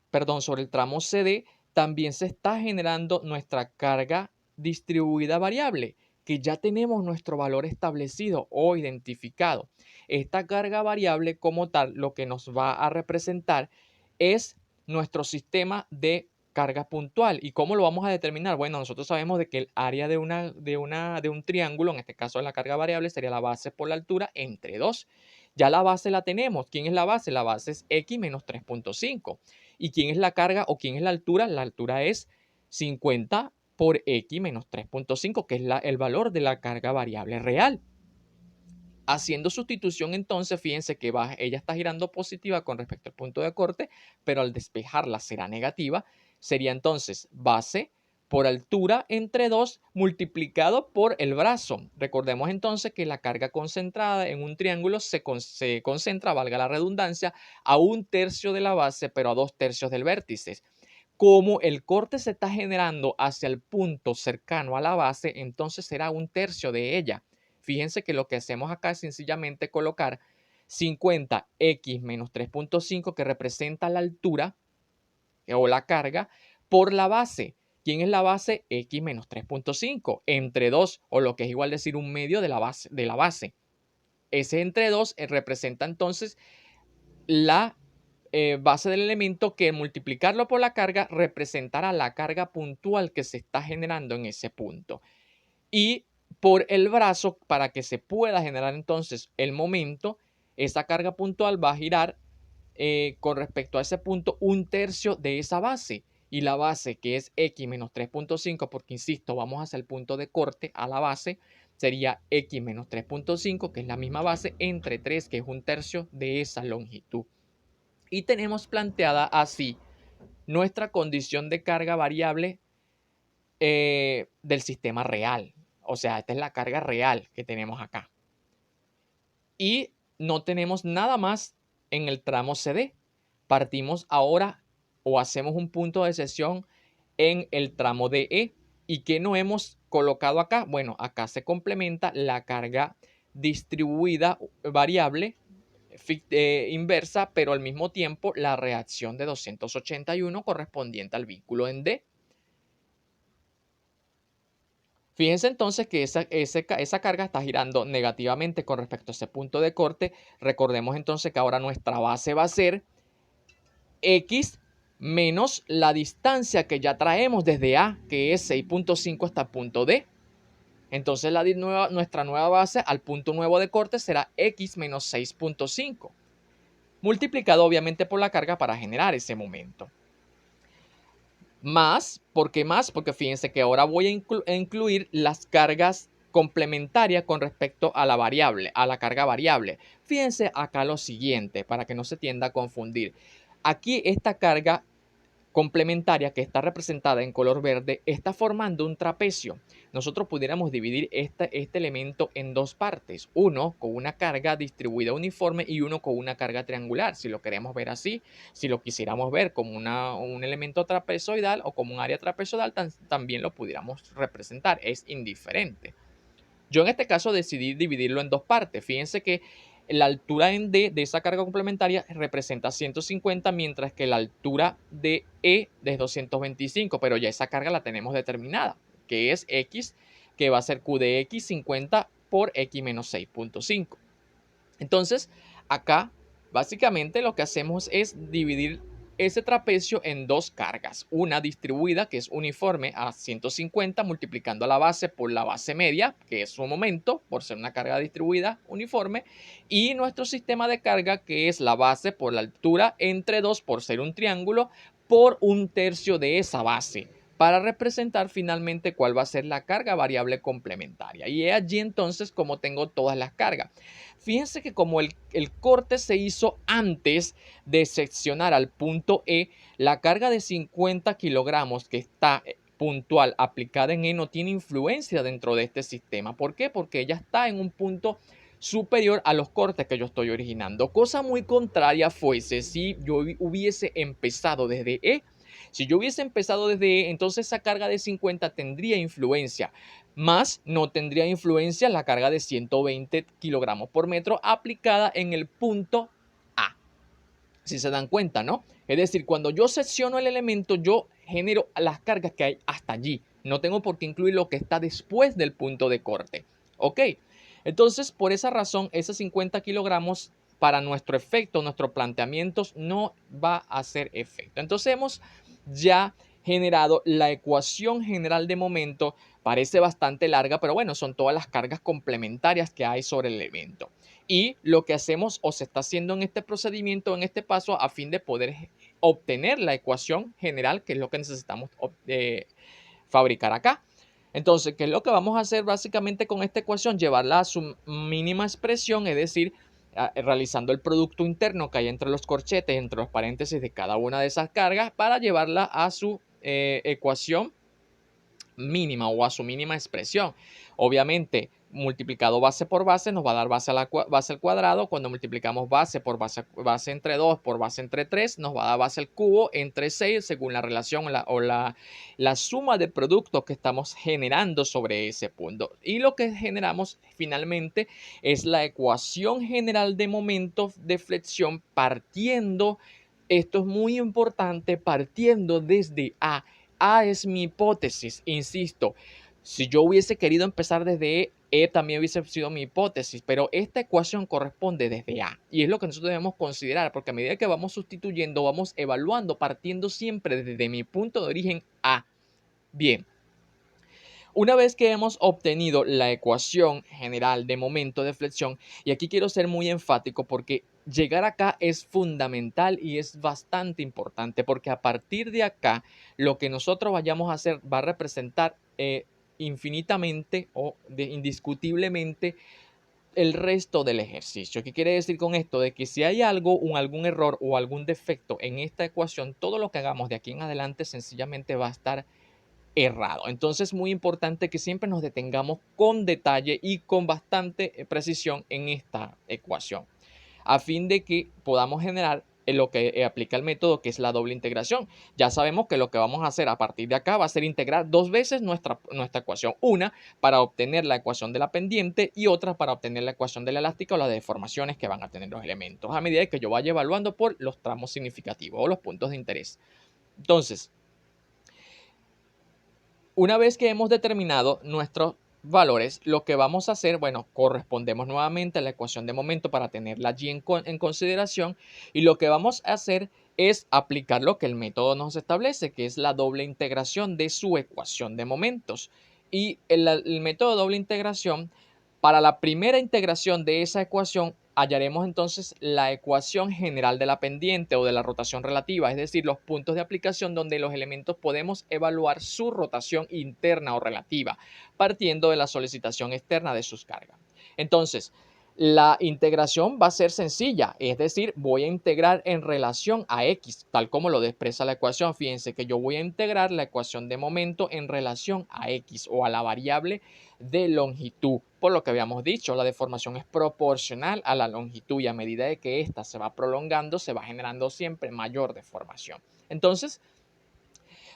perdón, sobre el tramo CD, también se está generando nuestra carga distribuida variable, que ya tenemos nuestro valor establecido o identificado. Esta carga variable como tal, lo que nos va a representar es nuestro sistema de carga puntual. ¿Y cómo lo vamos a determinar? Bueno, nosotros sabemos de que el área de un triángulo, en este caso la carga variable, sería la base por la altura entre 2. Ya la base la tenemos. ¿Quién es la base? La base es x menos 3.5. ¿Y quién es la carga o quién es la altura? La altura es 50 por x menos 3.5, que es el valor de la carga variable real. Haciendo sustitución, entonces, fíjense que ella está girando positiva con respecto al punto de corte, pero al despejarla será negativa. Sería entonces base por altura entre 2 multiplicado por el brazo. Recordemos entonces que la carga concentrada en un triángulo se concentra, valga la redundancia, a 1/3 de la base, pero a 2/3 del vértice. Como el corte se está generando hacia el punto cercano a la base, entonces será 1/3 de ella. Fíjense que lo que hacemos acá es sencillamente colocar 50x menos 3.5, que representa la altura o la carga, por la base. ¿Quién es la base? X menos 3.5 entre 2, o lo que es igual decir 1/2 de la base. Ese entre 2 representa entonces la base del elemento, que multiplicarlo por la carga representará la carga puntual que se está generando en ese punto. Y por el brazo, para que se pueda generar entonces el momento, esa carga puntual va a girar con respecto a ese punto 1/3 de esa base. Y la base, que es x menos 3.5, porque insisto, vamos hacia el punto de corte, a la base, sería x menos 3.5, que es la misma base, entre 3, que es un tercio de esa longitud. Y tenemos planteada así nuestra condición de carga variable del sistema real. O sea, esta es la carga real que tenemos acá. Y no tenemos nada más en el tramo CD. Partimos ahora o hacemos un punto de sección en el tramo DE. ¿Y qué no hemos colocado acá? Bueno, acá se complementa la carga distribuida variable inversa, pero al mismo tiempo la reacción de 281 correspondiente al vínculo en D. Fíjense entonces que esa carga está girando negativamente con respecto a ese punto de corte. Recordemos entonces que ahora nuestra base va a ser X menos la distancia que ya traemos desde A, que es 6.5 hasta el punto D. Entonces nuestra nueva base al punto nuevo de corte será X menos 6.5, multiplicado obviamente por la carga para generar ese momento. ¿Por qué más? Porque fíjense que ahora voy a incluir las cargas complementarias con respecto a la variable, a la carga variable. Fíjense acá lo siguiente, para que no se tienda a confundir. Aquí esta carga complementaria que está representada en color verde está formando un trapecio. Nosotros pudiéramos dividir este elemento en dos partes, uno con una carga distribuida uniforme y uno con una carga triangular, si lo queremos ver así. Si lo quisiéramos ver como un elemento trapezoidal o como un área trapezoidal, también lo pudiéramos representar, es indiferente. Yo en este caso decidí dividirlo en dos partes. Fíjense que la altura en D de esa carga complementaria representa 150, mientras que la altura de E es 225, pero ya esa carga la tenemos determinada, que es X, que va a ser Q de X 50 por X menos 6.5. Entonces, acá básicamente lo que hacemos es dividir ese trapecio en dos cargas, una distribuida que es uniforme a 150 multiplicando la base por la base media, que es su momento por ser una carga distribuida uniforme, y nuestro sistema de carga que es la base por la altura entre 2 por ser un triángulo por un tercio de esa base, para representar finalmente cuál va a ser la carga variable complementaria. Y es allí entonces como tengo todas las cargas. Fíjense que como el corte se hizo antes de seccionar al punto E, la carga de 50 kilogramos que está puntual aplicada en E no tiene influencia dentro de este sistema. ¿Por qué? Porque ella está en un punto superior a los cortes que yo estoy originando. Cosa muy contraria fuese si yo hubiese empezado desde E. Si yo hubiese empezado desde E, entonces esa carga de 50 tendría influencia, más no tendría influencia la carga de 120 kilogramos por metro aplicada en el punto A. Si se dan cuenta, ¿no? Es decir, cuando yo secciono el elemento, yo genero las cargas que hay hasta allí. No tengo por qué incluir lo que está después del punto de corte. ¿Ok? Entonces, por esa razón, esos 50 kilogramos para nuestro efecto, nuestros planteamientos, no va a hacer efecto. Entonces, hemos ya generado la ecuación general de momento. Parece bastante larga, pero bueno, son todas las cargas complementarias que hay sobre el elemento. Y lo que hacemos o se está haciendo en este procedimiento, en este paso, a fin de poder obtener la ecuación general, que es lo que necesitamos fabricar acá. Entonces, ¿qué es lo que vamos a hacer básicamente con esta ecuación? Llevarla a su mínima expresión, es decir, realizando el producto interno que hay entre los corchetes, entre los paréntesis de cada una de esas cargas, para llevarla a su ecuación mínima o a su mínima expresión. Obviamente, multiplicado base por base nos va a dar base al cuadrado. Cuando multiplicamos base por base entre 2 por base entre 3, nos va a dar base al cubo entre 6, según la relación o la suma de productos que estamos generando sobre ese punto. Y lo que generamos finalmente es la ecuación general de momento de flexión partiendo, esto es muy importante, partiendo desde A. A es mi hipótesis, insisto. Si yo hubiese querido empezar desde E también hubiese sido mi hipótesis, pero esta ecuación corresponde desde A. Y es lo que nosotros debemos considerar, porque a medida que vamos sustituyendo, vamos evaluando, partiendo siempre desde mi punto de origen A. Bien. Una vez que hemos obtenido la ecuación general de momento de flexión, y aquí quiero ser muy enfático porque llegar acá es fundamental y es bastante importante, porque a partir de acá lo que nosotros vayamos a hacer va a representar infinitamente o indiscutiblemente el resto del ejercicio. ¿Qué quiere decir con esto? De que si hay algún error o algún defecto en esta ecuación, todo lo que hagamos de aquí en adelante sencillamente va a estar errado. Entonces es muy importante que siempre nos detengamos con detalle y con bastante precisión en esta ecuación, a fin de que podamos generar lo que aplica el método, que es la doble integración. Ya sabemos que lo que vamos a hacer a partir de acá va a ser integrar dos veces nuestra ecuación. Una para obtener la ecuación de la pendiente y otra para obtener la ecuación de la elástica o las deformaciones que van a tener los elementos a medida que yo vaya evaluando por los tramos significativos o los puntos de interés. Entonces, una vez que hemos determinado nuestros valores, lo que vamos a hacer, bueno, correspondemos nuevamente a la ecuación de momento para tenerla allí en consideración, y lo que vamos a hacer es aplicar lo que el método nos establece, que es la doble integración de su ecuación de momentos. Y el método de doble integración, para la primera integración de esa ecuación, hallaremos entonces la ecuación general de la pendiente o de la rotación relativa, es decir, los puntos de aplicación donde los elementos podemos evaluar su rotación interna o relativa, partiendo de la solicitación externa de sus cargas. Entonces, la integración va a ser sencilla, es decir, voy a integrar en relación a x, tal como lo expresa la ecuación. Fíjense que yo voy a integrar la ecuación de momento en relación a x o a la variable de longitud. Por lo que habíamos dicho, la deformación es proporcional a la longitud y a medida de que ésta se va prolongando, se va generando siempre mayor deformación. Entonces,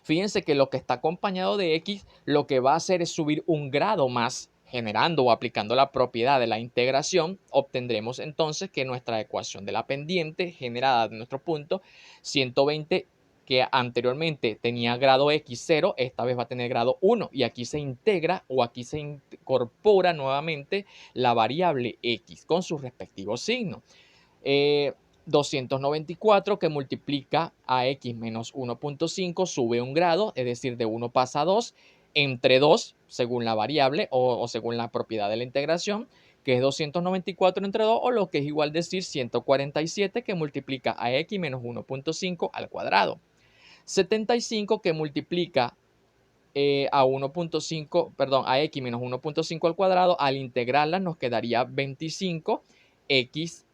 fíjense que lo que está acompañado de x, lo que va a hacer es subir un grado más, generando o aplicando la propiedad de la integración. Obtendremos entonces que nuestra ecuación de la pendiente generada de nuestro punto 120, que anteriormente tenía grado x0, esta vez va a tener grado 1, y aquí se integra o aquí se incorpora nuevamente la variable x con sus respectivos signos. 294 que multiplica a x menos 1.5 sube un grado, es decir, de 1 pasa a 2, entre 2, según la variable o según la propiedad de la integración, que es 294 entre 2, o lo que es igual decir 147 que multiplica a x menos 1.5 al cuadrado. 75 que multiplica a 1.5, perdón, a x menos 1.5 al cuadrado, al integrarla nos quedaría 25x,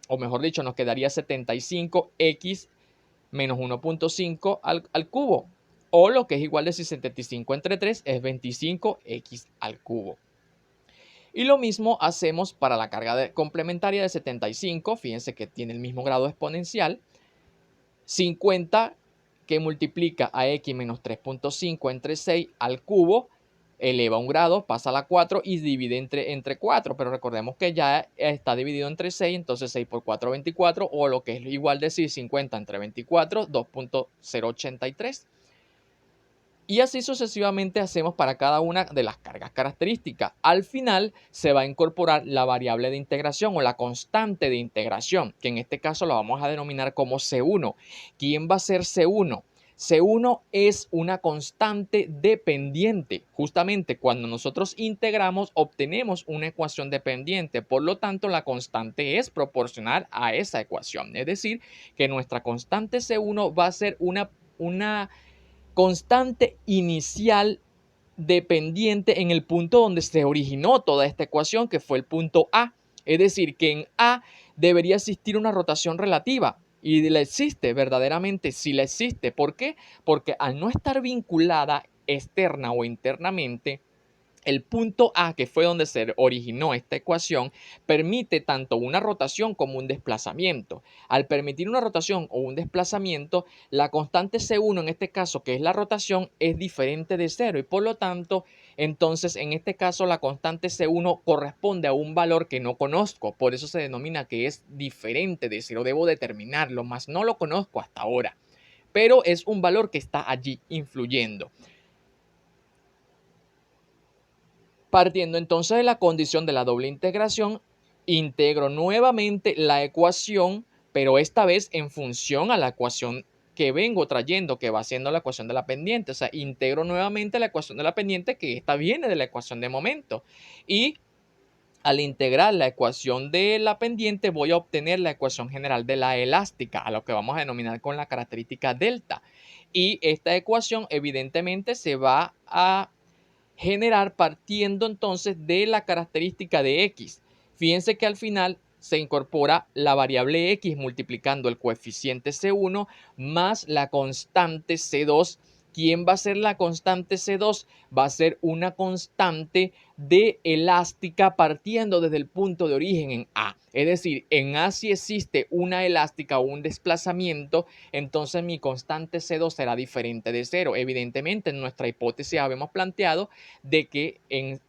o mejor dicho, nos quedaría 75x menos 1.5 al cubo. O lo que es igual de 75 entre 3 es 25x al cubo. Y lo mismo hacemos para la carga complementaria de 75. Fíjense que tiene el mismo grado exponencial. 50 que multiplica a x menos 3.5 entre 6 al cubo, eleva un grado, pasa a la 4 y divide entre 4, pero recordemos que ya está dividido entre 6, entonces 6 por 4, 24, o lo que es igual decir 50 entre 24, 2.083. Y así sucesivamente hacemos para cada una de las cargas características. Al final se va a incorporar la variable de integración o la constante de integración, que en este caso la vamos a denominar como C1. ¿Quién va a ser C1? C1 es una constante dependiente. Justamente cuando nosotros integramos obtenemos una ecuación dependiente. Por lo tanto, la constante es proporcional a esa ecuación. Es decir, que nuestra constante C1 va a ser una constante inicial dependiente en el punto donde se originó toda esta ecuación, que fue el punto A. Es decir, que en A debería existir una rotación relativa. Y la existe, verdaderamente sí la existe. ¿Por qué? Porque al no estar vinculada externa o internamente, el punto A, que fue donde se originó esta ecuación, permite tanto una rotación como un desplazamiento. Al permitir una rotación o un desplazamiento, la constante C1, en este caso, que es la rotación, es diferente de cero y por lo tanto, entonces, en este caso, la constante C1 corresponde a un valor que no conozco. Por eso se denomina que es diferente de cero. Debo determinarlo, más no lo conozco hasta ahora. Pero es un valor que está allí influyendo. Partiendo entonces de la condición de la doble integración, integro nuevamente la ecuación, pero esta vez en función a la ecuación que vengo trayendo, que va siendo la ecuación de la pendiente. O sea, integro nuevamente la ecuación de la pendiente, que esta viene de la ecuación de momento. Y al integrar la ecuación de la pendiente, voy a obtener la ecuación general de la elástica, a lo que vamos a denominar con la característica delta. Y esta ecuación evidentemente se va a generar partiendo entonces de la característica de x. Fíjense que al final se incorpora la variable x multiplicando el coeficiente C1 más la constante C2. ¿Quién va a ser la constante C2? Va a ser una constante de elástica partiendo desde el punto de origen en A. Es decir, en A si existe una elástica o un desplazamiento, entonces mi constante C2 será diferente de 0. Evidentemente, en nuestra hipótesis habíamos planteado de que en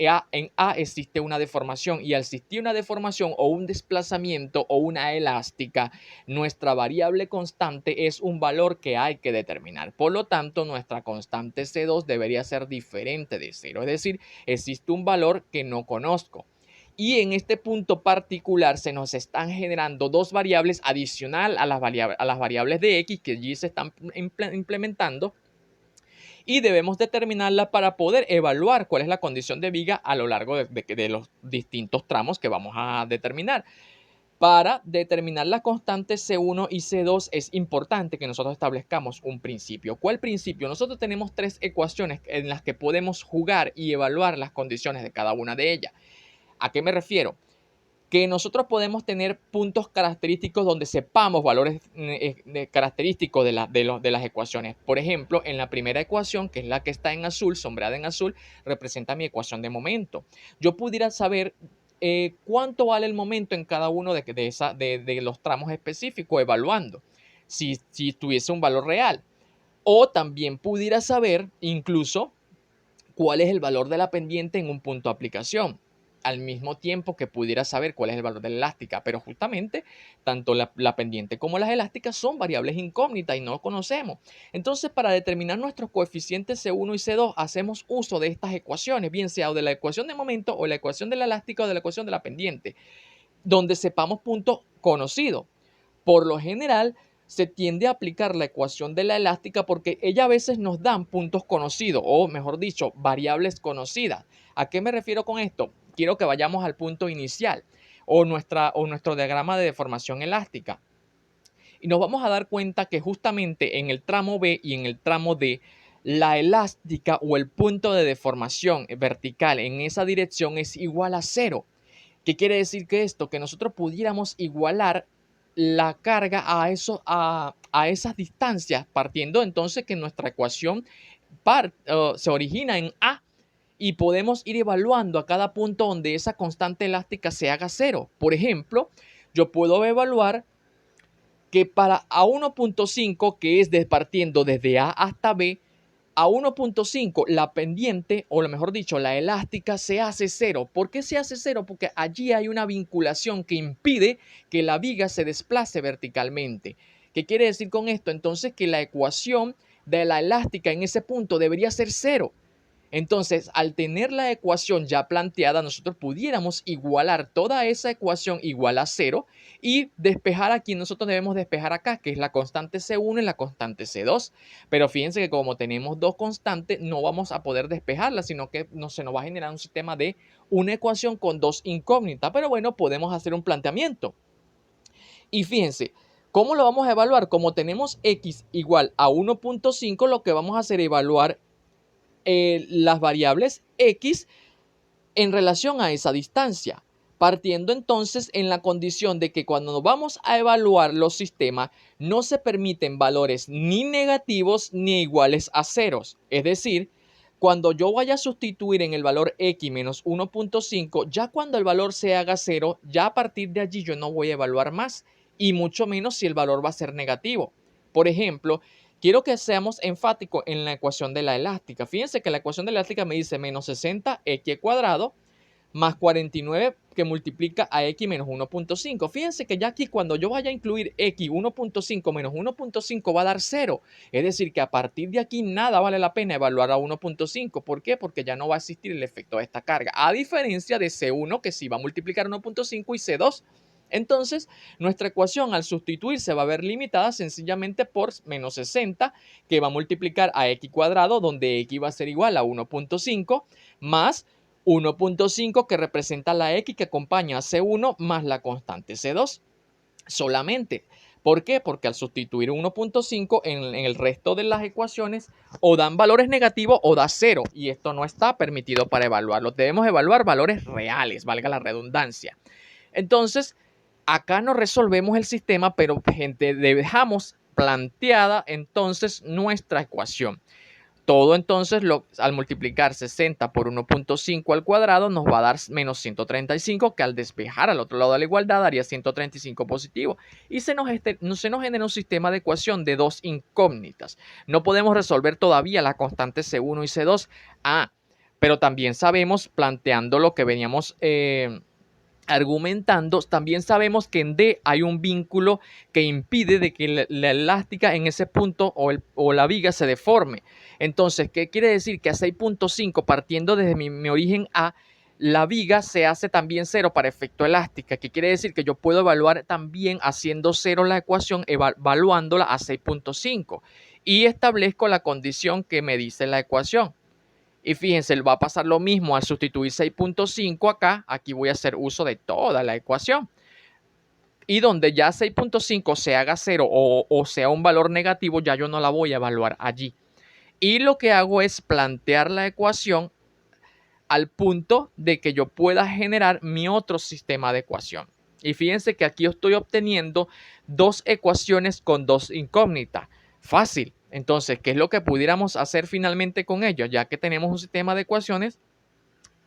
A existe una deformación, y al existir una deformación o un desplazamiento o una elástica, nuestra variable constante es un valor que hay que determinar. Por lo tanto, nuestra constante C2 debería ser diferente de 0. Es decir, existe un valor que no conozco. Y en este punto particular se nos están generando dos variables adicional a las variables de x que allí se están implementando, y debemos determinarla para poder evaluar cuál es la condición de viga a lo largo de los distintos tramos que vamos a determinar. Para determinar la constante C1 y C2 es importante que nosotros establezcamos un principio. ¿Cuál principio? Nosotros tenemos tres ecuaciones en las que podemos jugar y evaluar las condiciones de cada una de ellas. ¿A qué me refiero? Que nosotros podemos tener puntos característicos donde sepamos valores característicos de las ecuaciones. Por ejemplo, en la primera ecuación, que es la que está en azul, sombreada en azul, representa mi ecuación de momento. Yo pudiera saber cuánto vale el momento en cada uno de los tramos específicos, evaluando si tuviese un valor real. O también pudiera saber incluso cuál es el valor de la pendiente en un punto de aplicación, al mismo tiempo que pudiera saber cuál es el valor de la elástica. Pero justamente tanto la pendiente como las elásticas son variables incógnitas y no lo conocemos. Entonces, para determinar nuestros coeficientes C1 y C2 hacemos uso de estas ecuaciones, bien sea de la ecuación de momento o la ecuación de la elástica o de la ecuación de la pendiente, donde sepamos puntos conocidos. Por lo general, se tiende a aplicar la ecuación de la elástica porque ella a veces nos dan puntos conocidos, o mejor dicho, variables conocidas. ¿A qué me refiero con esto? Quiero que vayamos al punto inicial o nuestro diagrama de deformación elástica. Y nos vamos a dar cuenta que justamente en el tramo B y en el tramo D, la elástica o el punto de deformación vertical en esa dirección es igual a 0. ¿Qué quiere decir que esto? Que nosotros pudiéramos igualar la carga a esas distancias, partiendo entonces que nuestra ecuación se origina en A, y podemos ir evaluando a cada punto donde esa constante elástica se haga 0. Por ejemplo, yo puedo evaluar que para A1.5, que es partiendo desde A hasta B, a 1.5 la pendiente, o lo mejor dicho, la elástica se hace 0. ¿Por qué se hace 0? Porque allí hay una vinculación que impide que la viga se desplace verticalmente. ¿Qué quiere decir con esto? Entonces que la ecuación de la elástica en ese punto debería ser 0. Entonces, al tener la ecuación ya planteada, nosotros pudiéramos igualar toda esa ecuación igual a 0 y despejar aquí. Nosotros debemos despejar acá, que es la constante C1 y la constante C2. Pero fíjense que como tenemos dos constantes, no vamos a poder despejarlas, sino que se nos va a generar un sistema de una ecuación con dos incógnitas. Pero bueno, podemos hacer un planteamiento. Y fíjense, ¿cómo lo vamos a evaluar? Como tenemos x igual a 1.5, lo que vamos a hacer es evaluar las variables x en relación a esa distancia, partiendo entonces en la condición de que cuando vamos a evaluar los sistemas no se permiten valores ni negativos ni iguales a ceros. Es decir, cuando yo vaya a sustituir en el valor x menos 1.5, ya cuando el valor se haga 0, ya a partir de allí yo no voy a evaluar más, y mucho menos si el valor va a ser negativo. Por ejemplo, quiero que seamos enfáticos en la ecuación de la elástica. Fíjense que la ecuación de la elástica me dice menos 60x cuadrado más 49 que multiplica a x menos 1.5. Fíjense que ya aquí cuando yo vaya a incluir x 1.5 menos 1.5 va a dar 0. Es decir, que a partir de aquí nada vale la pena evaluar a 1.5. ¿Por qué? Porque ya no va a existir el efecto de esta carga. A diferencia de C1, que sí va a multiplicar 1.5, y C2. Entonces, nuestra ecuación al sustituir se va a ver limitada sencillamente por menos 60, que va a multiplicar a x cuadrado, donde x va a ser igual a 1.5, más 1.5, que representa la x que acompaña a C1 más la constante C2. Solamente ¿Por qué? Porque al sustituir 1.5 en el resto de las ecuaciones o dan valores negativos o da cero, y esto no está permitido para evaluarlo. Debemos evaluar valores reales, valga la redundancia. Entonces, acá no resolvemos el sistema, pero gente, dejamos planteada entonces nuestra ecuación. Todo entonces al multiplicar 60 por 1.5 al cuadrado nos va a dar menos 135, que al despejar al otro lado de la igualdad daría 135 positivo. Y se nos genera un sistema de ecuación de dos incógnitas. No podemos resolver todavía la constante C1 y C2. Pero también sabemos, planteando lo que veníamos argumentando, también sabemos que en D hay un vínculo que impide de que la elástica en ese punto o la viga se deforme. Entonces, ¿qué quiere decir? Que a 6.5, partiendo desde mi origen A, la viga se hace también cero para efecto elástica, que quiere decir que yo puedo evaluar también haciendo cero la ecuación, evaluándola a 6.5, y establezco la condición que me dice la ecuación. Y fíjense, va a pasar lo mismo al sustituir 6.5 acá. Aquí voy a hacer uso de toda la ecuación. Y donde ya 6.5 se haga cero o sea un valor negativo, ya yo no la voy a evaluar allí. Y lo que hago es plantear la ecuación al punto de que yo pueda generar mi otro sistema de ecuación. Y fíjense que aquí estoy obteniendo dos ecuaciones con dos incógnitas. Fácil. Entonces, ¿qué es lo que pudiéramos hacer finalmente con ello? Ya que tenemos un sistema de ecuaciones,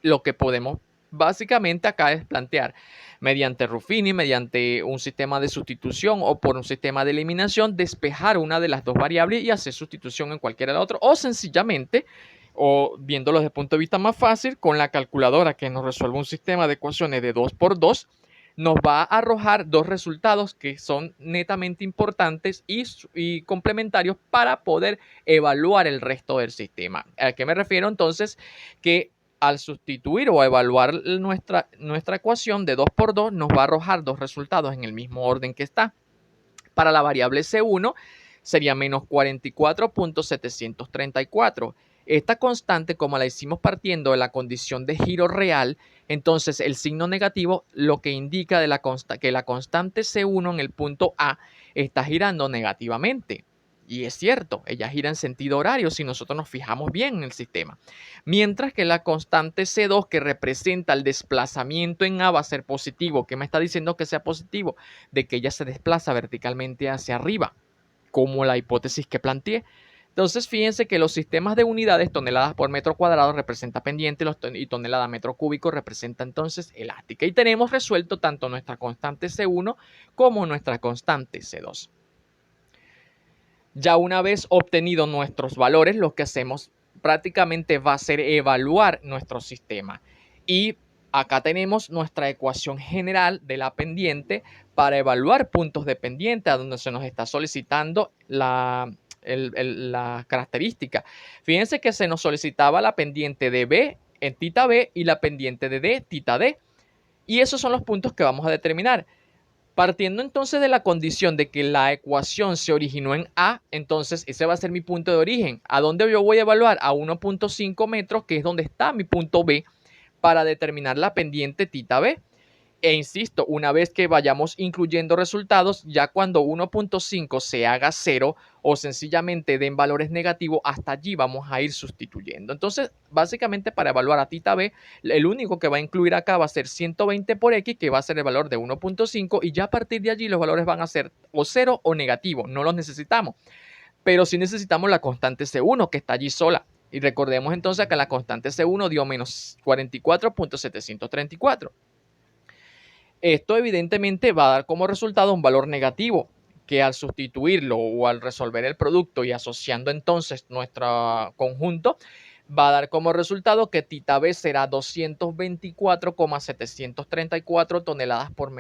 lo que podemos básicamente acá es plantear mediante Ruffini, mediante un sistema de sustitución o por un sistema de eliminación, despejar una de las dos variables y hacer sustitución en cualquiera de las otras, o sencillamente, o viéndolo desde el punto de vista más fácil, con la calculadora que nos resuelve un sistema de ecuaciones de 2×2, nos va a arrojar dos resultados que son netamente importantes y complementarios para poder evaluar el resto del sistema. ¿A qué me refiero entonces? Que al sustituir o evaluar nuestra ecuación de 2×2 nos va a arrojar dos resultados en el mismo orden que está. Para la variable C1 sería menos 44.734. Esta constante, como la hicimos partiendo de la condición de giro real, entonces el signo negativo lo que indica que la constante C1 en el punto A está girando negativamente. Y es cierto, ella gira en sentido horario si nosotros nos fijamos bien en el sistema. Mientras que la constante C2, que representa el desplazamiento en A, va a ser positivo. ¿Qué me está diciendo que sea positivo? De que ella se desplaza verticalmente hacia arriba, como la hipótesis que planteé. Entonces, fíjense que los sistemas de unidades, toneladas por metro cuadrado, representa pendiente y tonelada metro cúbico representa entonces elástica. Y tenemos resuelto tanto nuestra constante C1 como nuestra constante C2. Ya una vez obtenidos nuestros valores, lo que hacemos prácticamente va a ser evaluar nuestro sistema. Y acá tenemos nuestra ecuación general de la pendiente para evaluar puntos de pendiente a donde se nos está solicitando la característica. Fíjense que se nos solicitaba la pendiente de B en tita B y la pendiente de D, tita D. Y esos son los puntos que vamos a determinar. Partiendo entonces de la condición de que la ecuación se originó en A, entonces ese va a ser mi punto de origen. ¿A dónde yo voy a evaluar? A 1.5 metros, que es donde está mi punto B, para determinar la pendiente tita B. E insisto, una vez que vayamos incluyendo resultados, ya cuando 1.5 se haga cero o sencillamente den valores negativos, hasta allí vamos a ir sustituyendo. Entonces, básicamente para evaluar a tita B, el único que va a incluir acá va a ser 120 por X, que va a ser el valor de 1.5, y ya a partir de allí los valores van a ser o cero o negativo. No los necesitamos, pero sí necesitamos la constante C1 que está allí sola. Y recordemos entonces que la constante C1 dio menos 44.734. Esto evidentemente va a dar como resultado un valor negativo, que al sustituirlo o al resolver el producto y asociando entonces nuestro conjunto, va a dar como resultado que tita B será 224,734 toneladas por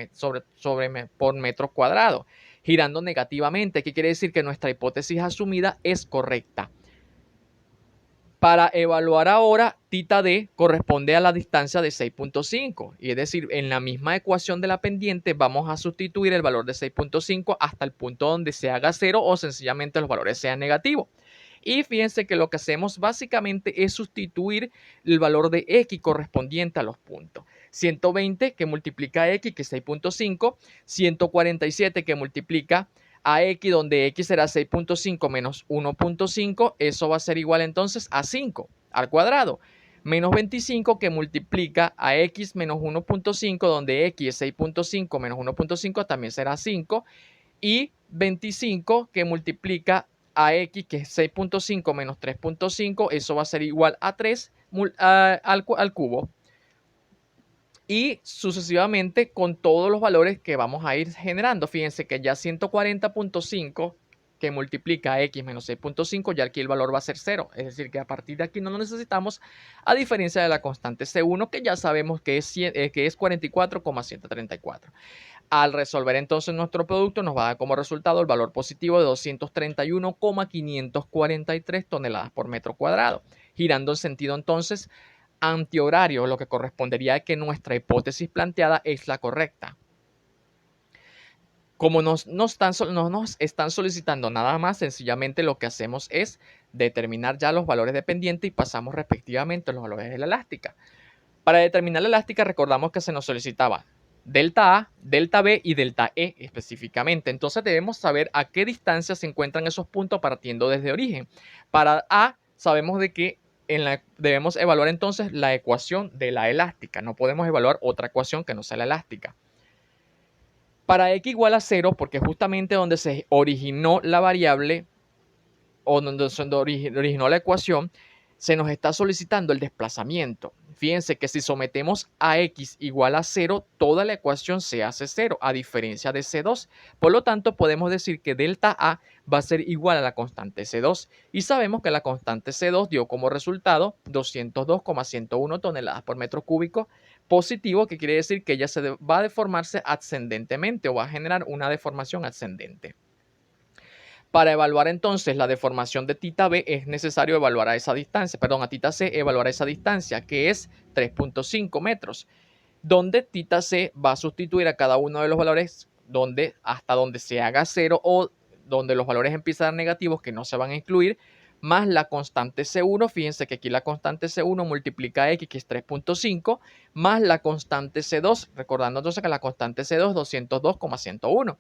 metro cuadrado, girando negativamente. ¿Qué quiere decir? Que nuestra hipótesis asumida es correcta. Para evaluar ahora, tita D corresponde a la distancia de 6.5. Y es decir, en la misma ecuación de la pendiente vamos a sustituir el valor de 6.5 hasta el punto donde se haga cero o sencillamente los valores sean negativos. Y fíjense que lo que hacemos básicamente es sustituir el valor de X correspondiente a los puntos. 120 que multiplica X, que es 6.5, 147 que multiplica a X, donde X será 6.5 menos 1.5, eso va a ser igual entonces a 5 al cuadrado. Menos 25 que multiplica a X menos 1.5, donde X es 6.5 menos 1.5, también será 5. Y 25 que multiplica a X, que es 6.5 menos 3.5, eso va a ser igual a 3 al cubo. Y sucesivamente con todos los valores que vamos a ir generando. Fíjense que ya 140.5 que multiplica a X menos 6.5, ya aquí el valor va a ser 0. Es decir, que a partir de aquí no lo necesitamos, a diferencia de la constante C1, que ya sabemos que es 44,134. Al resolver entonces nuestro producto, nos va a dar como resultado el valor positivo de 231,543 toneladas por metro cuadrado, girando en sentido entonces antihorario, lo que correspondería a que nuestra hipótesis planteada es la correcta. Como no nos están solicitando nada más, sencillamente lo que hacemos es determinar ya los valores de pendiente y pasamos respectivamente a los valores de la elástica. Para determinar la elástica, recordamos que se nos solicitaba delta A, delta B y delta E específicamente. Entonces debemos saber a qué distancia se encuentran esos puntos partiendo desde origen. Para A, sabemos de que debemos evaluar entonces la ecuación de la elástica. No podemos evaluar otra ecuación que no sea la elástica. Para X igual a 0, porque justamente donde se originó la variable o donde se originó la ecuación, se nos está solicitando el desplazamiento. Fíjense que si sometemos a X igual a 0, toda la ecuación se hace 0, a diferencia de C2. Por lo tanto, podemos decir que delta A va a ser igual a la constante C2. Y sabemos que la constante C2 dio como resultado 202,101 toneladas por metro cúbico positivo, que quiere decir que ella va a deformarse ascendentemente o va a generar una deformación ascendente. Para evaluar entonces la deformación de tita B es necesario evaluar a esa distancia, perdón, a tita C evaluar a esa distancia, que es 3.5 metros, donde tita C va a sustituir a cada uno de los valores hasta donde se haga 0 o donde los valores empiezan a dar negativos que no se van a incluir, más la constante C1. Fíjense que aquí la constante C1 multiplica X, que es 3.5, más la constante C2, recordando entonces que la constante C2 es 202,101.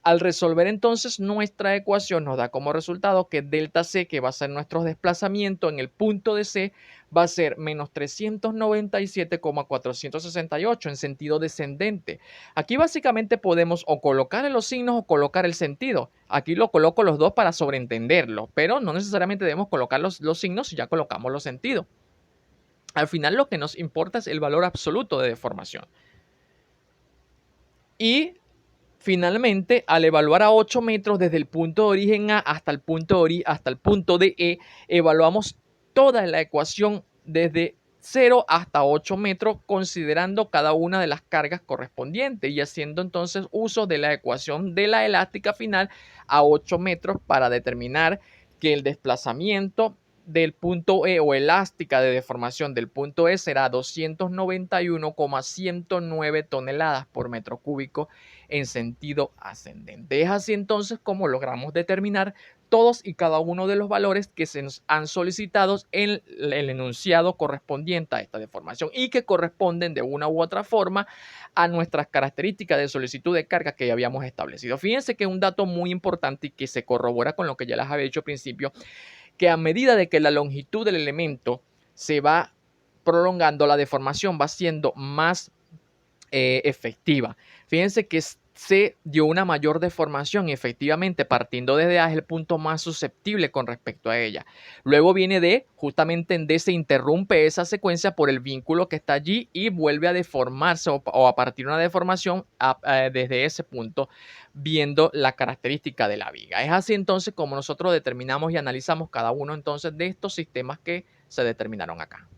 Al resolver entonces nuestra ecuación nos da como resultado que delta C, que va a ser nuestro desplazamiento en el punto de C, va a ser menos 397,468 en sentido descendente. Aquí básicamente podemos o colocar los signos o colocar el sentido. Aquí lo coloco los dos para sobreentenderlo, pero no necesariamente debemos colocar los signos si ya colocamos los sentidos. Al final lo que nos importa es el valor absoluto de deformación. Y finalmente, al evaluar a 8 metros desde el punto de origen A hasta el punto de E, evaluamos toda la ecuación desde 0 hasta 8 metros, considerando cada una de las cargas correspondientes y haciendo entonces uso de la ecuación de la elástica final a 8 metros para determinar que el desplazamiento del punto E o elástica de deformación del punto E será 291,109 toneladas por metro cúbico en sentido ascendente. Es así entonces como logramos determinar todos y cada uno de los valores que se nos han solicitado en el enunciado correspondiente a esta deformación y que corresponden de una u otra forma a nuestras características de solicitud de carga que ya habíamos establecido. Fíjense que un dato muy importante y que se corrobora con lo que ya les había dicho al principio, que a medida de que la longitud del elemento se va prolongando, la deformación va siendo más efectiva. Fíjense que se dio una mayor deformación y efectivamente partiendo desde A es el punto más susceptible con respecto a ella. Luego viene D, justamente en D se interrumpe esa secuencia por el vínculo que está allí y vuelve a deformarse o a partir de una deformación desde ese punto, viendo la característica de la viga. Es así entonces como nosotros determinamos y analizamos cada uno entonces de estos sistemas que se determinaron acá.